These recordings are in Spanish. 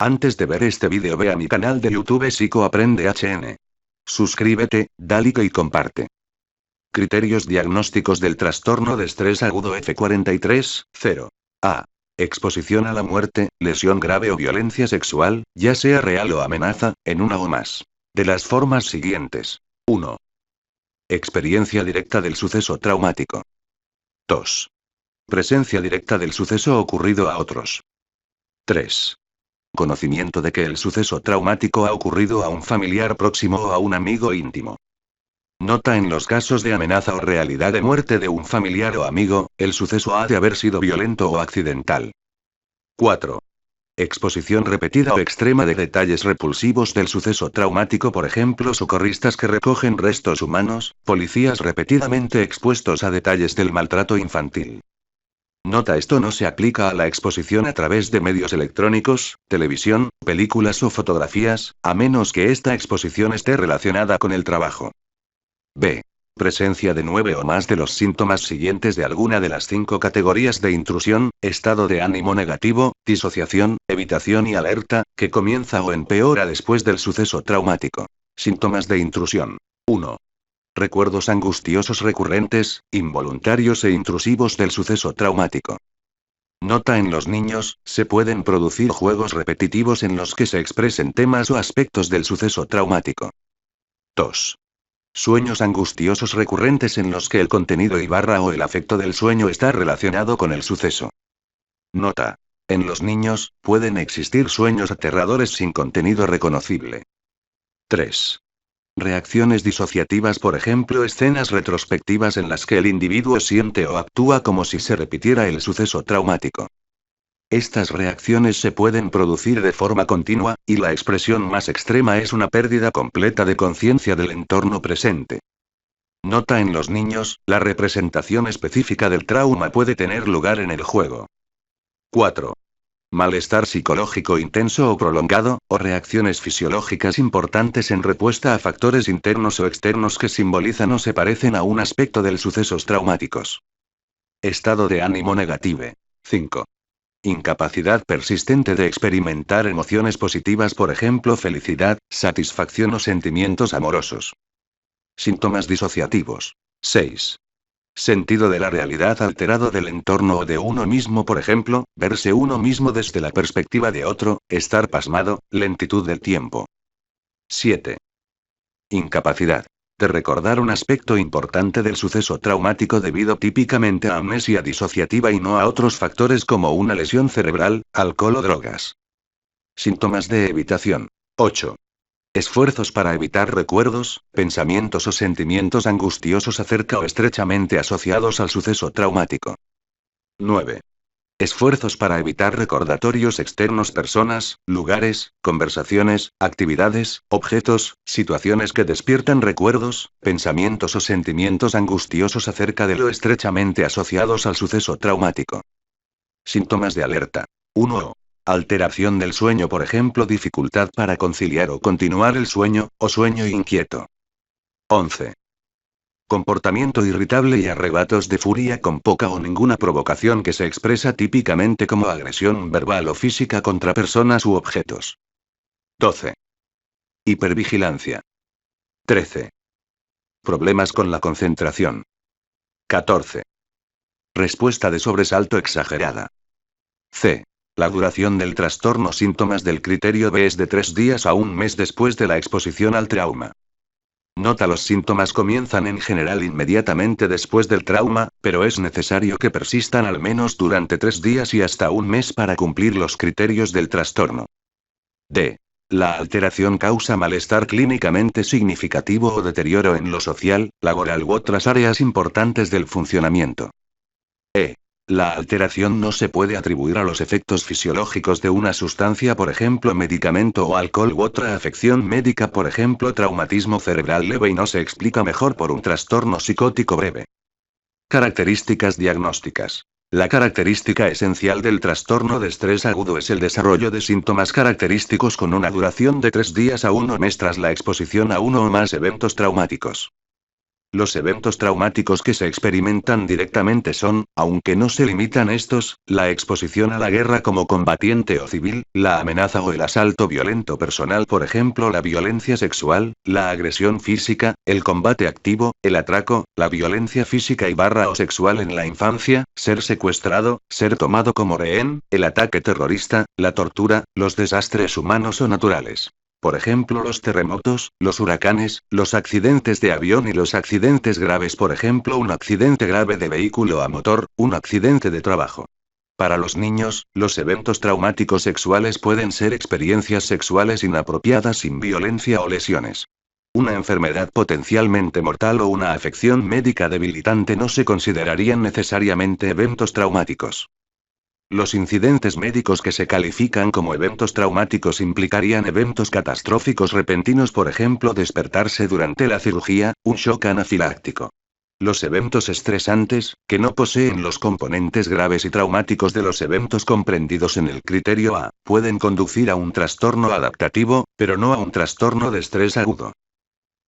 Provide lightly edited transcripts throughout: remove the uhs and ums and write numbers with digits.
Antes de ver este vídeo ve a mi canal de YouTube Psico Aprende HN. Suscríbete, dale like y comparte. Criterios diagnósticos del trastorno de estrés agudo F43, 0. A. Exposición a la muerte, lesión grave o violencia sexual, ya sea real o amenaza, en una o más de las formas siguientes. 1. Experiencia directa del suceso traumático. 2. Presencia directa del suceso ocurrido a otros. 3. Conocimiento de que el suceso traumático ha ocurrido a un familiar próximo o a un amigo íntimo. Nota: en los casos de amenaza o realidad de muerte de un familiar o amigo, el suceso ha de haber sido violento o accidental. 4. Exposición repetida o extrema de detalles repulsivos del suceso traumático, por ejemplo, socorristas que recogen restos humanos, policías repetidamente expuestos a detalles del maltrato infantil. Nota: esto no se aplica a la exposición a través de medios electrónicos, televisión, películas o fotografías, a menos que esta exposición esté relacionada con el trabajo. B. Presencia de 9 o más de los síntomas siguientes de alguna de las 5 categorías de intrusión: estado de ánimo negativo, disociación, evitación y alerta, que comienza o empeora después del suceso traumático. Síntomas de intrusión. 1. Recuerdos angustiosos recurrentes, involuntarios e intrusivos del suceso traumático. Nota: en los niños, se pueden producir juegos repetitivos en los que se expresen temas o aspectos del suceso traumático. 2. Sueños angustiosos recurrentes en los que el contenido o el afecto del sueño está relacionado con el suceso. Nota: en los niños, pueden existir sueños aterradores sin contenido reconocible. 3. Reacciones disociativas, por ejemplo, escenas retrospectivas en las que el individuo siente o actúa como si se repitiera el suceso traumático. Estas reacciones se pueden producir de forma continua, y la expresión más extrema es una pérdida completa de conciencia del entorno presente. Nota: en los niños, la representación específica del trauma puede tener lugar en el juego. 4. Malestar psicológico intenso o prolongado, o reacciones fisiológicas importantes en respuesta a factores internos o externos que simbolizan o se parecen a un aspecto del sucesos traumáticos. Estado de ánimo negativo. 5. Incapacidad persistente de experimentar emociones positivas, por ejemplo, felicidad, satisfacción o sentimientos amorosos. Síntomas disociativos. 6. Sentido de la realidad alterado del entorno o de uno mismo, por ejemplo, verse uno mismo desde la perspectiva de otro, estar pasmado, lentitud del tiempo. 7. Incapacidad de recordar un aspecto importante del suceso traumático debido típicamente a amnesia disociativa y no a otros factores como una lesión cerebral, alcohol o drogas. Síntomas de evitación. 8. Esfuerzos para evitar recuerdos, pensamientos o sentimientos angustiosos acerca o estrechamente asociados al suceso traumático. 9. Esfuerzos para evitar recordatorios externos: personas, lugares, conversaciones, actividades, objetos, situaciones que despiertan recuerdos, pensamientos o sentimientos angustiosos acerca de lo estrechamente asociados al suceso traumático. Síntomas de alerta. 1. Alteración del sueño, por ejemplo, dificultad para conciliar o continuar el sueño, o sueño inquieto. 11. Comportamiento irritable y arrebatos de furia con poca o ninguna provocación que se expresa típicamente como agresión verbal o física contra personas u objetos. 12. Hipervigilancia. 13. Problemas con la concentración. 14. Respuesta de sobresalto exagerada. C. La duración del trastorno. Síntomas del criterio B es de 3 días a un mes después de la exposición al trauma. Nota: los síntomas comienzan en general inmediatamente después del trauma, pero es necesario que persistan al menos durante 3 días y hasta un mes para cumplir los criterios del trastorno. D. La alteración causa malestar clínicamente significativo o deterioro en lo social, laboral u otras áreas importantes del funcionamiento. E. La alteración no se puede atribuir a los efectos fisiológicos de una sustancia, por ejemplo medicamento o alcohol u otra afección médica, por ejemplo traumatismo cerebral leve, y no se explica mejor por un trastorno psicótico breve. Características diagnósticas. La característica esencial del trastorno de estrés agudo es el desarrollo de síntomas característicos con una duración de 3 días a 1 mes tras la exposición a uno o más eventos traumáticos. Los eventos traumáticos que se experimentan directamente son, aunque no se limitan estos, la exposición a la guerra como combatiente o civil, la amenaza o el asalto violento personal, por ejemplo la violencia sexual, la agresión física, el combate activo, el atraco, la violencia física y o sexual en la infancia, ser secuestrado, ser tomado como rehén, el ataque terrorista, la tortura, los desastres humanos o naturales. Por ejemplo, los terremotos, los huracanes, los accidentes de avión y los accidentes graves, por ejemplo, un accidente grave de vehículo a motor, un accidente de trabajo. Para los niños, los eventos traumáticos sexuales pueden ser experiencias sexuales inapropiadas sin violencia o lesiones. Una enfermedad potencialmente mortal o una afección médica debilitante no se considerarían necesariamente eventos traumáticos. Los incidentes médicos que se califican como eventos traumáticos implicarían eventos catastróficos repentinos, por ejemplo, despertarse durante la cirugía, un shock anafiláctico. Los eventos estresantes, que no poseen los componentes graves y traumáticos de los eventos comprendidos en el criterio A, pueden conducir a un trastorno adaptativo, pero no a un trastorno de estrés agudo.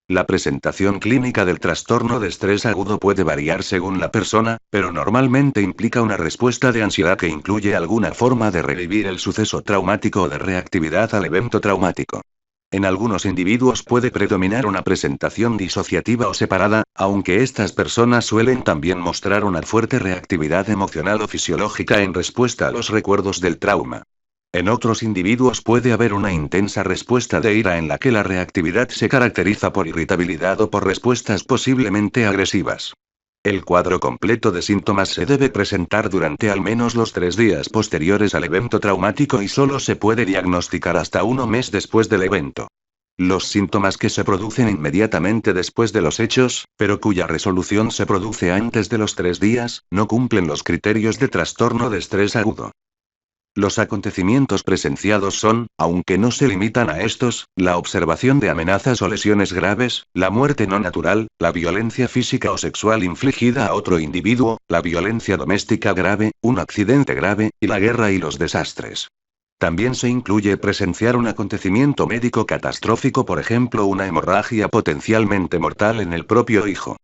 La presentación clínica del trastorno de estrés agudo puede variar según la persona, pero normalmente implica una respuesta de ansiedad que incluye alguna forma de revivir el suceso traumático o de reactividad al evento traumático. En algunos individuos puede predominar una presentación disociativa o separada, aunque estas personas suelen también mostrar una fuerte reactividad emocional o fisiológica en respuesta a los recuerdos del trauma. En otros individuos puede haber una intensa respuesta de ira en la que la reactividad se caracteriza por irritabilidad o por respuestas posiblemente agresivas. El cuadro completo de síntomas se debe presentar durante al menos los 3 días posteriores al evento traumático y solo se puede diagnosticar hasta 1 mes después del evento. Los síntomas que se producen inmediatamente después de los hechos, pero cuya resolución se produce antes de los 3 días, no cumplen los criterios de trastorno de estrés agudo. Los acontecimientos presenciados son, aunque no se limitan a estos, la observación de amenazas o lesiones graves, la muerte no natural, la violencia física o sexual infligida a otro individuo, la violencia doméstica grave, un accidente grave, y la guerra y los desastres. También se incluye presenciar un acontecimiento médico catastrófico, por ejemplo una hemorragia potencialmente mortal en el propio hijo.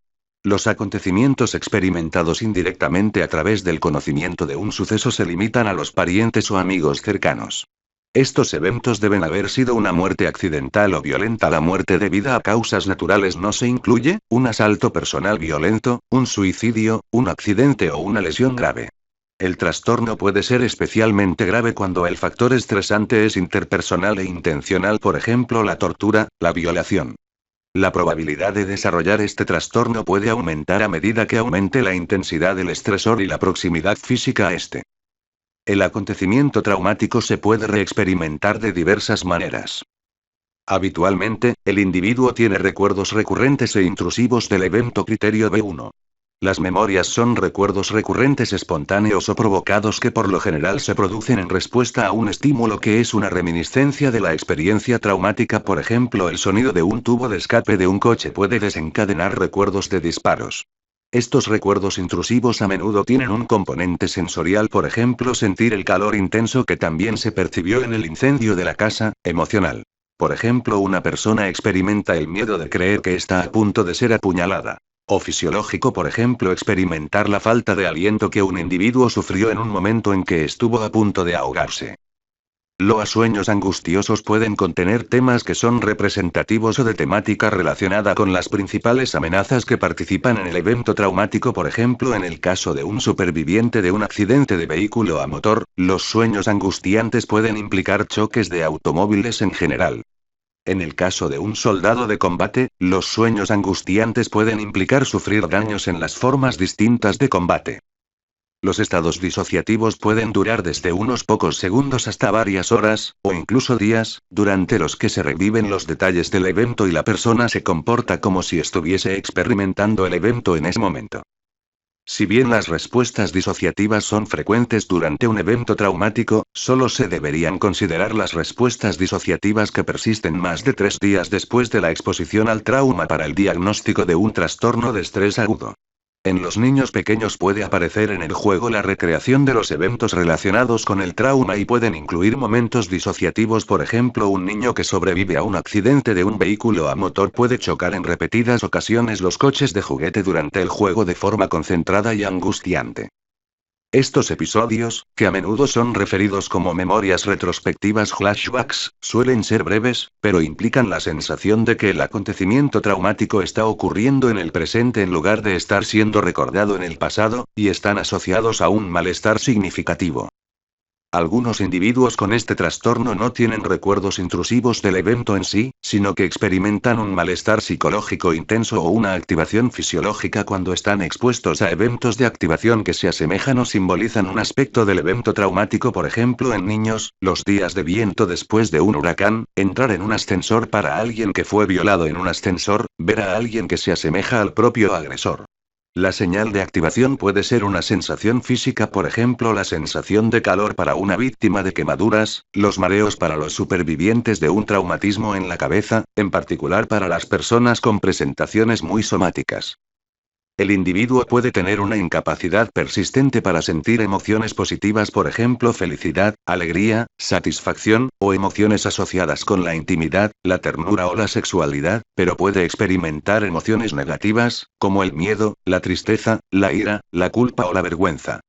Los acontecimientos experimentados indirectamente a través del conocimiento de un suceso se limitan a los parientes o amigos cercanos. Estos eventos deben haber sido una muerte accidental o violenta. La muerte debida a causas naturales no se incluye, un asalto personal violento, un suicidio, un accidente o una lesión grave. El trastorno puede ser especialmente grave cuando el factor estresante es interpersonal e intencional, por ejemplo la tortura, la violación. La probabilidad de desarrollar este trastorno puede aumentar a medida que aumente la intensidad del estresor y la proximidad física a este. El acontecimiento traumático se puede reexperimentar de diversas maneras. Habitualmente, el individuo tiene recuerdos recurrentes e intrusivos del evento criterio B1. Las memorias son recuerdos recurrentes espontáneos o provocados que por lo general se producen en respuesta a un estímulo que es una reminiscencia de la experiencia traumática. Por ejemplo, el sonido de un tubo de escape de un coche puede desencadenar recuerdos de disparos. Estos recuerdos intrusivos a menudo tienen un componente sensorial, por ejemplo, sentir el calor intenso que también se percibió en el incendio de la casa, emocional. Por ejemplo, una persona experimenta el miedo de creer que está a punto de ser apuñalada. O fisiológico, por ejemplo, experimentar la falta de aliento que un individuo sufrió en un momento en que estuvo a punto de ahogarse. Los sueños angustiosos pueden contener temas que son representativos o de temática relacionada con las principales amenazas que participan en el evento traumático. Por ejemplo, en el caso de un superviviente de un accidente de vehículo a motor, los sueños angustiantes pueden implicar choques de automóviles en general. En el caso de un soldado de combate, los sueños angustiantes pueden implicar sufrir daños en las formas distintas de combate. Los estados disociativos pueden durar desde unos pocos segundos hasta varias horas, o incluso días, durante los que se reviven los detalles del evento y la persona se comporta como si estuviese experimentando el evento en ese momento. Si bien las respuestas disociativas son frecuentes durante un evento traumático, solo se deberían considerar las respuestas disociativas que persisten más de 3 días después de la exposición al trauma para el diagnóstico de un trastorno de estrés agudo. En los niños pequeños puede aparecer en el juego la recreación de los eventos relacionados con el trauma y pueden incluir momentos disociativos. Por ejemplo, un niño que sobrevive a un accidente de un vehículo a motor puede chocar en repetidas ocasiones los coches de juguete durante el juego de forma concentrada y angustiante. Estos episodios, que a menudo son referidos como memorias retrospectivas flashbacks, suelen ser breves, pero implican la sensación de que el acontecimiento traumático está ocurriendo en el presente en lugar de estar siendo recordado en el pasado, y están asociados a un malestar significativo. Algunos individuos con este trastorno no tienen recuerdos intrusivos del evento en sí, sino que experimentan un malestar psicológico intenso o una activación fisiológica cuando están expuestos a eventos de activación que se asemejan o simbolizan un aspecto del evento traumático. Por ejemplo, en niños, los días de viento después de un huracán, entrar en un ascensor para alguien que fue violado en un ascensor, ver a alguien que se asemeja al propio agresor. La señal de activación puede ser una sensación física, por ejemplo, la sensación de calor para una víctima de quemaduras, los mareos para los supervivientes de un traumatismo en la cabeza, en particular para las personas con presentaciones muy somáticas. El individuo puede tener una incapacidad persistente para sentir emociones positivas, por ejemplo, felicidad, alegría, satisfacción, o emociones asociadas con la intimidad, la ternura o la sexualidad, pero puede experimentar emociones negativas, como el miedo, la tristeza, la ira, la culpa o la vergüenza.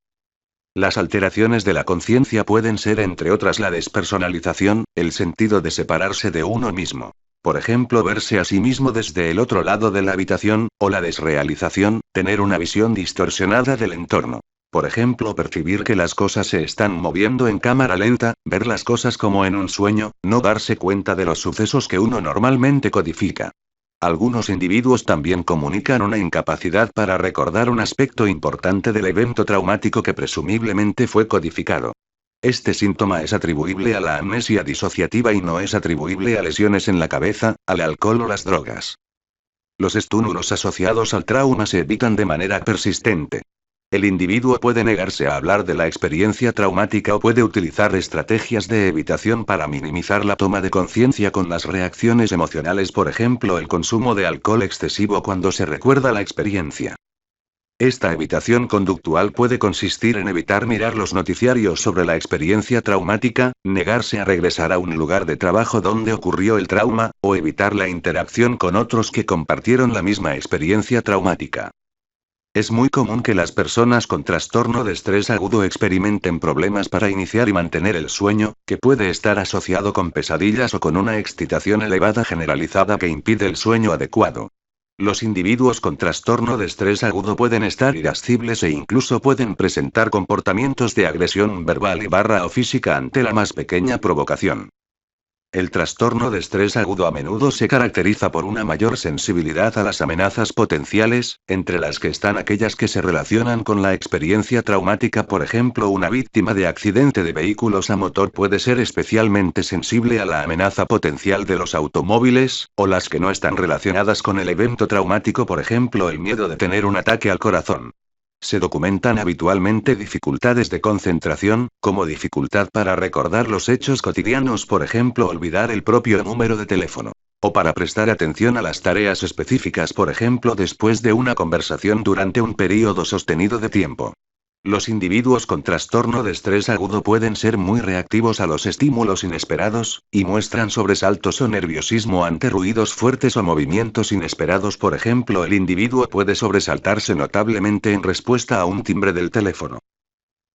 Las alteraciones de la conciencia pueden ser, entre otras, la despersonalización, el sentido de separarse de uno mismo. Por ejemplo, verse a sí mismo desde el otro lado de la habitación, o la desrealización, tener una visión distorsionada del entorno. Por ejemplo, percibir que las cosas se están moviendo en cámara lenta, ver las cosas como en un sueño, no darse cuenta de los sucesos que uno normalmente codifica. Algunos individuos también comunican una incapacidad para recordar un aspecto importante del evento traumático que presumiblemente fue codificado. Este síntoma es atribuible a la amnesia disociativa y no es atribuible a lesiones en la cabeza, al alcohol o las drogas. Los estímulos asociados al trauma se evitan de manera persistente. El individuo puede negarse a hablar de la experiencia traumática o puede utilizar estrategias de evitación para minimizar la toma de conciencia con las reacciones emocionales, por ejemplo, el consumo de alcohol excesivo cuando se recuerda la experiencia. Esta evitación conductual puede consistir en evitar mirar los noticiarios sobre la experiencia traumática, negarse a regresar a un lugar de trabajo donde ocurrió el trauma, o evitar la interacción con otros que compartieron la misma experiencia traumática. Es muy común que las personas con trastorno de estrés agudo experimenten problemas para iniciar y mantener el sueño, que puede estar asociado con pesadillas o con una excitación elevada generalizada que impide el sueño adecuado. Los individuos con trastorno de estrés agudo pueden estar irascibles e incluso pueden presentar comportamientos de agresión verbal o física ante la más pequeña provocación. El trastorno de estrés agudo a menudo se caracteriza por una mayor sensibilidad a las amenazas potenciales, entre las que están aquellas que se relacionan con la experiencia traumática. Por ejemplo, una víctima de accidente de vehículos a motor puede ser especialmente sensible a la amenaza potencial de los automóviles, o las que no están relacionadas con el evento traumático, por ejemplo, el miedo de tener un ataque al corazón. Se documentan habitualmente dificultades de concentración, como dificultad para recordar los hechos cotidianos, por ejemplo, olvidar el propio número de teléfono. O para prestar atención a las tareas específicas, por ejemplo, después de una conversación durante un periodo sostenido de tiempo. Los individuos con trastorno de estrés agudo pueden ser muy reactivos a los estímulos inesperados, y muestran sobresaltos o nerviosismo ante ruidos fuertes o movimientos inesperados. Por ejemplo, el individuo puede sobresaltarse notablemente en respuesta a un timbre del teléfono.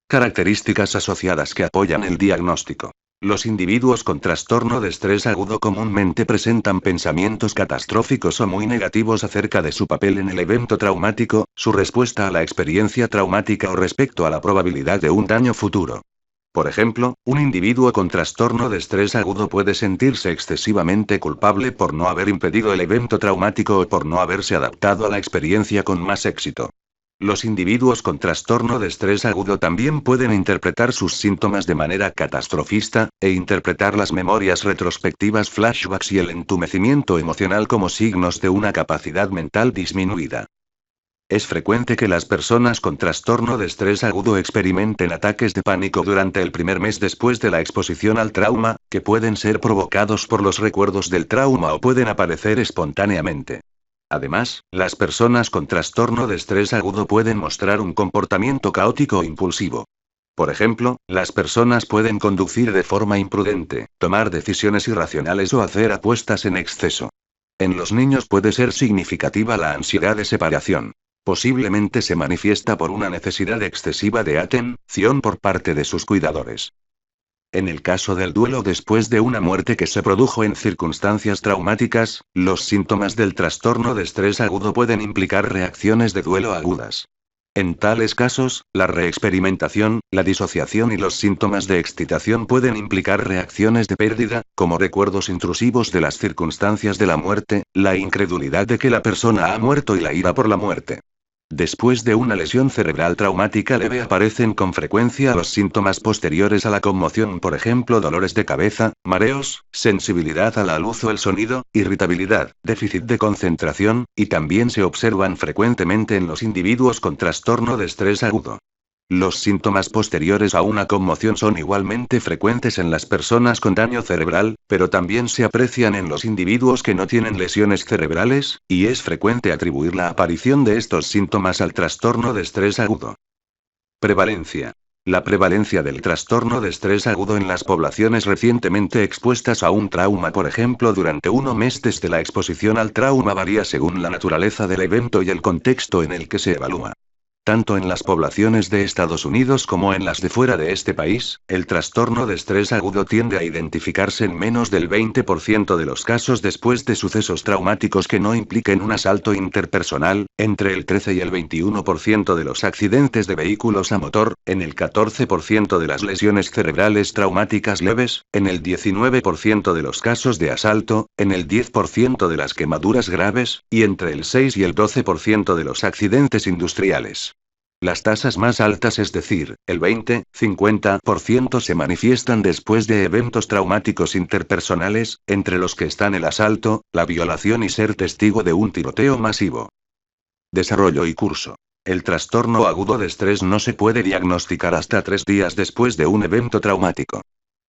Características asociadas que apoyan el diagnóstico. Los individuos con trastorno de estrés agudo comúnmente presentan pensamientos catastróficos o muy negativos acerca de su papel en el evento traumático, su respuesta a la experiencia traumática o respecto a la probabilidad de un daño futuro. Por ejemplo, un individuo con trastorno de estrés agudo puede sentirse excesivamente culpable por no haber impedido el evento traumático o por no haberse adaptado a la experiencia con más éxito. Los individuos con trastorno de estrés agudo también pueden interpretar sus síntomas de manera catastrofista, e interpretar las memorias retrospectivas flashbacks y el entumecimiento emocional como signos de una capacidad mental disminuida. Es frecuente que las personas con trastorno de estrés agudo experimenten ataques de pánico durante el primer mes después de la exposición al trauma, que pueden ser provocados por los recuerdos del trauma o pueden aparecer espontáneamente. Además, las personas con trastorno de estrés agudo pueden mostrar un comportamiento caótico o impulsivo. Por ejemplo, las personas pueden conducir de forma imprudente, tomar decisiones irracionales o hacer apuestas en exceso. En los niños puede ser significativa la ansiedad de separación. Posiblemente se manifiesta por una necesidad excesiva de atención por parte de sus cuidadores. En el caso del duelo después de una muerte que se produjo en circunstancias traumáticas, los síntomas del trastorno de estrés agudo pueden implicar reacciones de duelo agudas. En tales casos, la reexperimentación, la disociación y los síntomas de excitación pueden implicar reacciones de pérdida, como recuerdos intrusivos de las circunstancias de la muerte, la incredulidad de que la persona ha muerto y la ira por la muerte. Después de una lesión cerebral traumática leve aparecen con frecuencia los síntomas posteriores a la conmoción, por ejemplo, dolores de cabeza, mareos, sensibilidad a la luz o el sonido, irritabilidad, déficit de concentración, y también se observan frecuentemente en los individuos con trastorno de estrés agudo. Los síntomas posteriores a una conmoción son igualmente frecuentes en las personas con daño cerebral, pero también se aprecian en los individuos que no tienen lesiones cerebrales, y es frecuente atribuir la aparición de estos síntomas al trastorno de estrés agudo. Prevalencia. La prevalencia del trastorno de estrés agudo en las poblaciones recientemente expuestas a un trauma, por ejemplo, durante un mes desde la exposición al trauma, varía según la naturaleza del evento y el contexto en el que se evalúa. Tanto en las poblaciones de Estados Unidos como en las de fuera de este país, el trastorno de estrés agudo tiende a identificarse en menos del 20% de los casos después de sucesos traumáticos que no impliquen un asalto interpersonal, entre el 13 y el 21% de los accidentes de vehículos a motor, en el 14% de las lesiones cerebrales traumáticas leves, en el 19% de los casos de asalto, en el 10% de las quemaduras graves, y entre el 6 y el 12% de los accidentes industriales. Las tasas más altas, es decir, el 20-50%, se manifiestan después de eventos traumáticos interpersonales, entre los que están el asalto, la violación y ser testigo de un tiroteo masivo. Desarrollo y curso. El trastorno agudo de estrés no se puede diagnosticar hasta 3 días después de un evento traumático.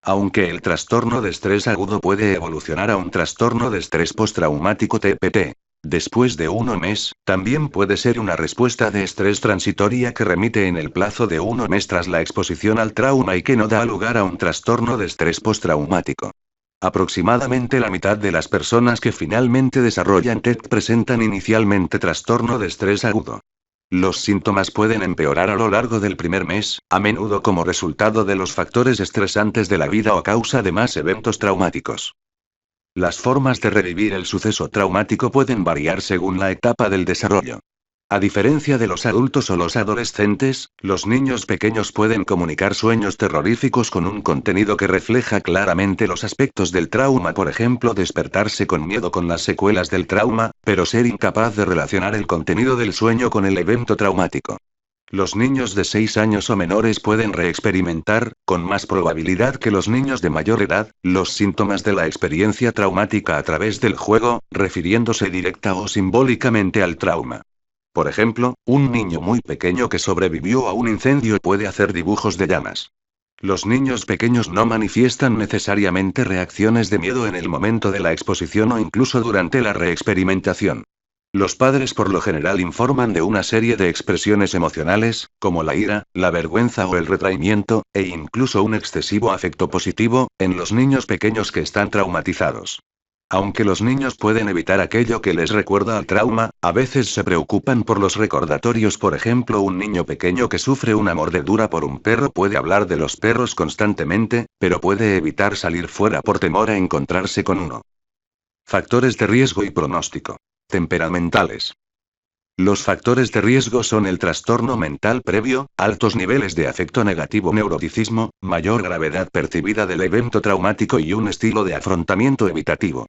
Aunque el trastorno de estrés agudo puede evolucionar a un trastorno de estrés postraumático TPT. Después de un mes, también puede ser una respuesta de estrés transitoria que remite en el plazo de un mes tras la exposición al trauma y que no da lugar a un trastorno de estrés postraumático. Aproximadamente la mitad de las personas que finalmente desarrollan TET presentan inicialmente trastorno de estrés agudo. Los síntomas pueden empeorar a lo largo del primer mes, a menudo como resultado de los factores estresantes de la vida o causa de más eventos traumáticos. Las formas de revivir el suceso traumático pueden variar según la etapa del desarrollo. A diferencia de los adultos o los adolescentes, los niños pequeños pueden comunicar sueños terroríficos con un contenido que refleja claramente los aspectos del trauma, por ejemplo, despertarse con miedo con las secuelas del trauma, pero ser incapaz de relacionar el contenido del sueño con el evento traumático. Los niños de 6 años o menores pueden reexperimentar, con más probabilidad que los niños de mayor edad, los síntomas de la experiencia traumática a través del juego, refiriéndose directa o simbólicamente al trauma. Por ejemplo, un niño muy pequeño que sobrevivió a un incendio puede hacer dibujos de llamas. Los niños pequeños no manifiestan necesariamente reacciones de miedo en el momento de la exposición o incluso durante la reexperimentación. Los padres por lo general informan de una serie de expresiones emocionales, como la ira, la vergüenza o el retraimiento, e incluso un excesivo afecto positivo, en los niños pequeños que están traumatizados. Aunque los niños pueden evitar aquello que les recuerda al trauma, a veces se preocupan por los recordatorios. Por ejemplo, un niño pequeño que sufre una mordedura por un perro puede hablar de los perros constantemente, pero puede evitar salir fuera por temor a encontrarse con uno. Factores de riesgo y pronóstico. Temperamentales. Los factores de riesgo son el trastorno mental previo, altos niveles de afecto negativo, neuroticismo, mayor gravedad percibida del evento traumático y un estilo de afrontamiento evitativo.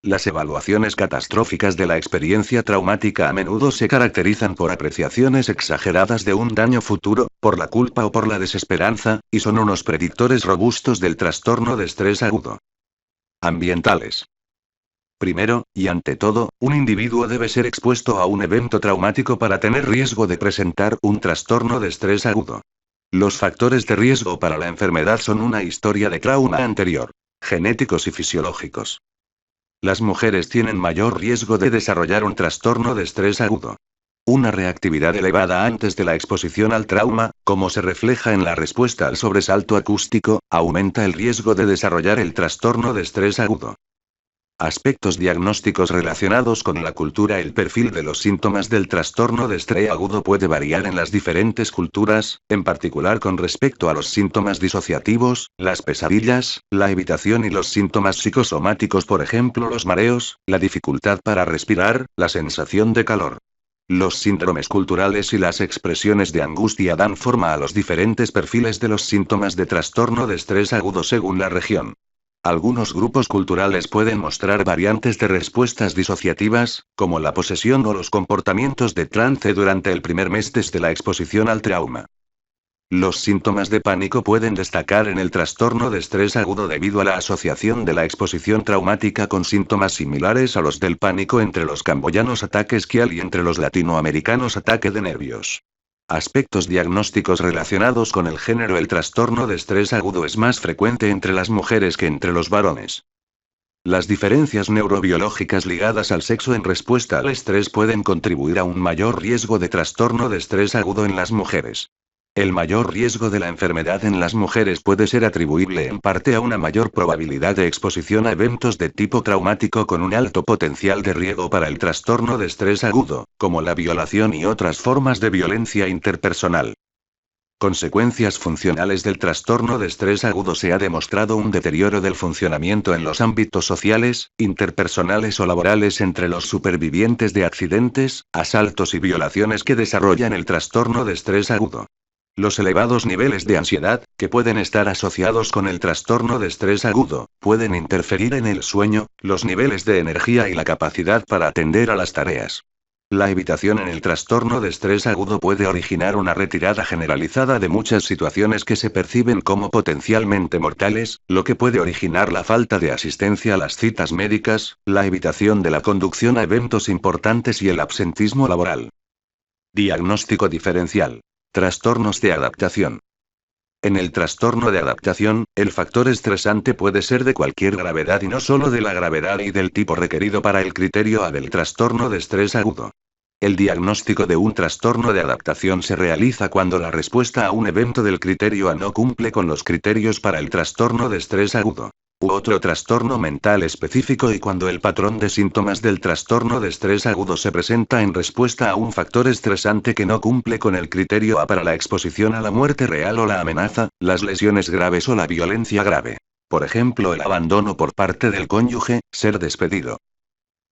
Las evaluaciones catastróficas de la experiencia traumática a menudo se caracterizan por apreciaciones exageradas de un daño futuro, por la culpa o por la desesperanza, y son unos predictores robustos del trastorno de estrés agudo. Ambientales. Primero, y ante todo, un individuo debe ser expuesto a un evento traumático para tener riesgo de presentar un trastorno de estrés agudo. Los factores de riesgo para la enfermedad son una historia de trauma anterior, genéticos y fisiológicos. Las mujeres tienen mayor riesgo de desarrollar un trastorno de estrés agudo. Una reactividad elevada antes de la exposición al trauma, como se refleja en la respuesta al sobresalto acústico, aumenta el riesgo de desarrollar el trastorno de estrés agudo. Aspectos diagnósticos relacionados con la cultura. El perfil de los síntomas del trastorno de estrés agudo puede variar en las diferentes culturas, en particular con respecto a los síntomas disociativos, las pesadillas, la evitación y los síntomas psicosomáticos, por ejemplo los mareos, la dificultad para respirar, la sensación de calor. Los síndromes culturales y las expresiones de angustia dan forma a los diferentes perfiles de los síntomas de trastorno de estrés agudo según la región. Algunos grupos culturales pueden mostrar variantes de respuestas disociativas, como la posesión o los comportamientos de trance durante el primer mes desde la exposición al trauma. Los síntomas de pánico pueden destacar en el trastorno de estrés agudo debido a la asociación de la exposición traumática con síntomas similares a los del pánico entre los camboyanos ataque esquial y entre los latinoamericanos ataque de nervios. Aspectos diagnósticos relacionados con el género. El trastorno de estrés agudo es más frecuente entre las mujeres que entre los varones. Las diferencias neurobiológicas ligadas al sexo en respuesta al estrés pueden contribuir a un mayor riesgo de trastorno de estrés agudo en las mujeres. El mayor riesgo de la enfermedad en las mujeres puede ser atribuible en parte a una mayor probabilidad de exposición a eventos de tipo traumático con un alto potencial de riesgo para el trastorno de estrés agudo, como la violación y otras formas de violencia interpersonal. Consecuencias funcionales del trastorno de estrés agudo. Se ha demostrado un deterioro del funcionamiento en los ámbitos sociales, interpersonales o laborales entre los supervivientes de accidentes, asaltos y violaciones que desarrollan el trastorno de estrés agudo. Los elevados niveles de ansiedad, que pueden estar asociados con el trastorno de estrés agudo, pueden interferir en el sueño, los niveles de energía y la capacidad para atender a las tareas. La evitación en el trastorno de estrés agudo puede originar una retirada generalizada de muchas situaciones que se perciben como potencialmente mortales, lo que puede originar la falta de asistencia a las citas médicas, la evitación de la conducción a eventos importantes y el absentismo laboral. Diagnóstico diferencial. Trastornos de adaptación. En el trastorno de adaptación, el factor estresante puede ser de cualquier gravedad y no solo de la gravedad y del tipo requerido para el criterio A del trastorno de estrés agudo. El diagnóstico de un trastorno de adaptación se realiza cuando la respuesta a un evento del criterio A no cumple con los criterios para el trastorno de estrés agudo u otro trastorno mental específico y cuando el patrón de síntomas del trastorno de estrés agudo se presenta en respuesta a un factor estresante que no cumple con el criterio A para la exposición a la muerte real o la amenaza, las lesiones graves o la violencia grave. Por ejemplo, el abandono por parte del cónyuge, ser despedido.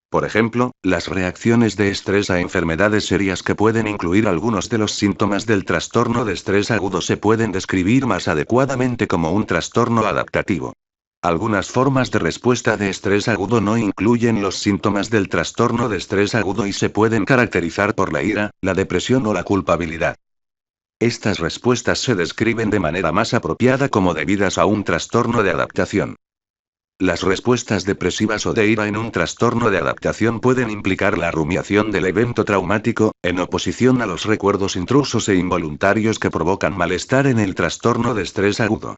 Por ejemplo, las reacciones de estrés a enfermedades serias que pueden incluir algunos de los síntomas del trastorno de estrés agudo se pueden describir más adecuadamente como un trastorno adaptativo. Algunas formas de respuesta de estrés agudo no incluyen los síntomas del trastorno de estrés agudo y se pueden caracterizar por la ira, la depresión o la culpabilidad. Estas respuestas se describen de manera más apropiada como debidas a un trastorno de adaptación. Las respuestas depresivas o de ira en un trastorno de adaptación pueden implicar la rumiación del evento traumático, en oposición a los recuerdos intrusos e involuntarios que provocan malestar en el trastorno de estrés agudo.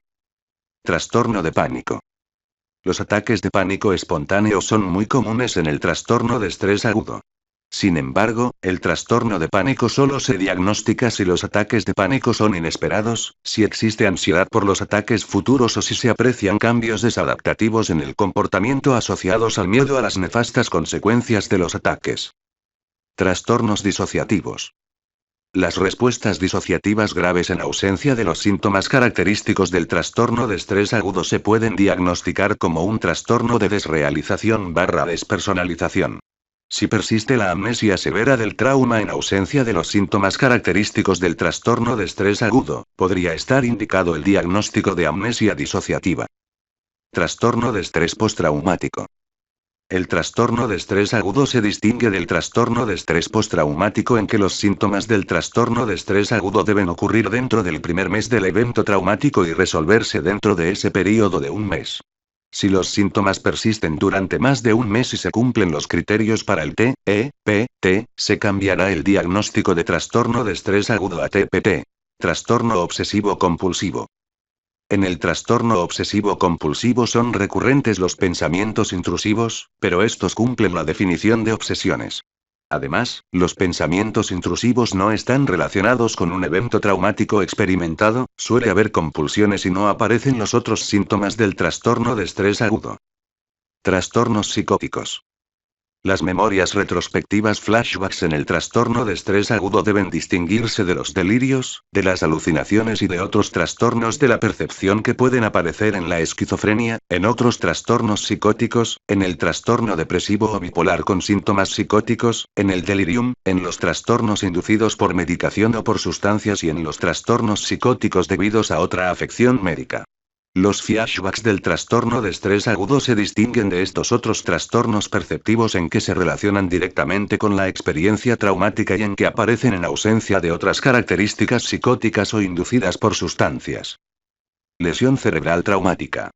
Trastorno de pánico. Los ataques de pánico espontáneo son muy comunes en el trastorno de estrés agudo. Sin embargo, el trastorno de pánico solo se diagnostica si los ataques de pánico son inesperados, si existe ansiedad por los ataques futuros o si se aprecian cambios desadaptativos en el comportamiento asociados al miedo a las nefastas consecuencias de los ataques. Trastornos disociativos. Las respuestas disociativas graves en ausencia de los síntomas característicos del trastorno de estrés agudo se pueden diagnosticar como un trastorno de desrealización/despersonalización. Si persiste la amnesia severa del trauma en ausencia de los síntomas característicos del trastorno de estrés agudo, podría estar indicado el diagnóstico de amnesia disociativa. Trastorno de estrés postraumático. El trastorno de estrés agudo se distingue del trastorno de estrés postraumático en que los síntomas del trastorno de estrés agudo deben ocurrir dentro del primer mes del evento traumático y resolverse dentro de ese periodo de un mes. Si los síntomas persisten durante más de un mes y se cumplen los criterios para el TEPT, se cambiará el diagnóstico de trastorno de estrés agudo a TPT, trastorno obsesivo compulsivo. En el trastorno obsesivo compulsivo son recurrentes los pensamientos intrusivos, pero estos cumplen la definición de obsesiones. Además, los pensamientos intrusivos no están relacionados con un evento traumático experimentado, suele haber compulsiones y no aparecen los otros síntomas del trastorno de estrés agudo. Trastornos psicóticos. Las memorias retrospectivas flashbacks en el trastorno de estrés agudo deben distinguirse de los delirios, de las alucinaciones y de otros trastornos de la percepción que pueden aparecer en la esquizofrenia, en otros trastornos psicóticos, en el trastorno depresivo o bipolar con síntomas psicóticos, en el delirium, en los trastornos inducidos por medicación o por sustancias y en los trastornos psicóticos debidos a otra afección médica. Los flashbacks del trastorno de estrés agudo se distinguen de estos otros trastornos perceptivos en que se relacionan directamente con la experiencia traumática y en que aparecen en ausencia de otras características psicóticas o inducidas por sustancias. Lesión cerebral traumática.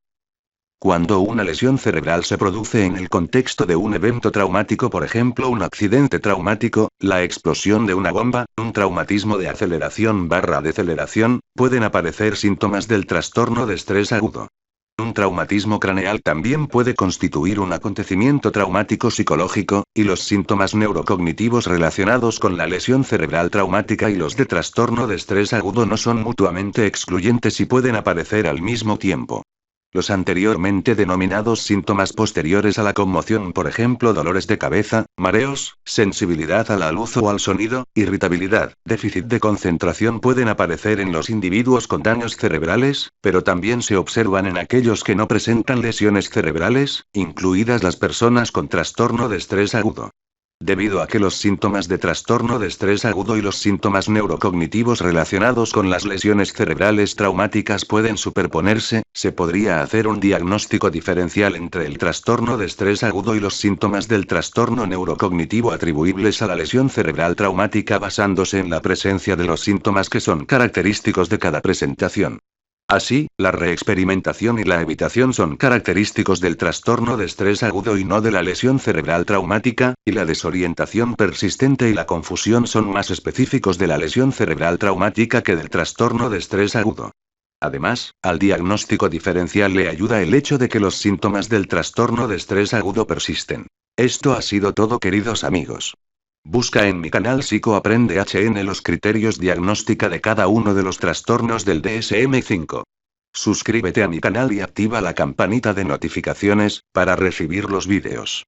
Cuando una lesión cerebral se produce en el contexto de un evento traumático, por ejemplo un accidente traumático, la explosión de una bomba, un traumatismo de aceleración/deceleración, pueden aparecer síntomas del trastorno de estrés agudo. Un traumatismo craneal también puede constituir un acontecimiento traumático psicológico, y los síntomas neurocognitivos relacionados con la lesión cerebral traumática y los de trastorno de estrés agudo no son mutuamente excluyentes y pueden aparecer al mismo tiempo. Los anteriormente denominados síntomas posteriores a la conmoción, por ejemplo dolores de cabeza, mareos, sensibilidad a la luz o al sonido, irritabilidad, déficit de concentración pueden aparecer en los individuos con daños cerebrales, pero también se observan en aquellos que no presentan lesiones cerebrales, incluidas las personas con trastorno de estrés agudo. Debido a que los síntomas de trastorno de estrés agudo y los síntomas neurocognitivos relacionados con las lesiones cerebrales traumáticas pueden superponerse, se podría hacer un diagnóstico diferencial entre el trastorno de estrés agudo y los síntomas del trastorno neurocognitivo atribuibles a la lesión cerebral traumática basándose en la presencia de los síntomas que son característicos de cada presentación. Así, la reexperimentación y la evitación son característicos del trastorno de estrés agudo y no de la lesión cerebral traumática, y la desorientación persistente y la confusión son más específicos de la lesión cerebral traumática que del trastorno de estrés agudo. Además, al diagnóstico diferencial le ayuda el hecho de que los síntomas del trastorno de estrés agudo persisten. Esto ha sido todo, queridos amigos. Busca en mi canal Psico Aprende HN los criterios diagnóstica de cada uno de los trastornos del DSM-5. Suscríbete a mi canal y activa la campanita de notificaciones, para recibir los vídeos.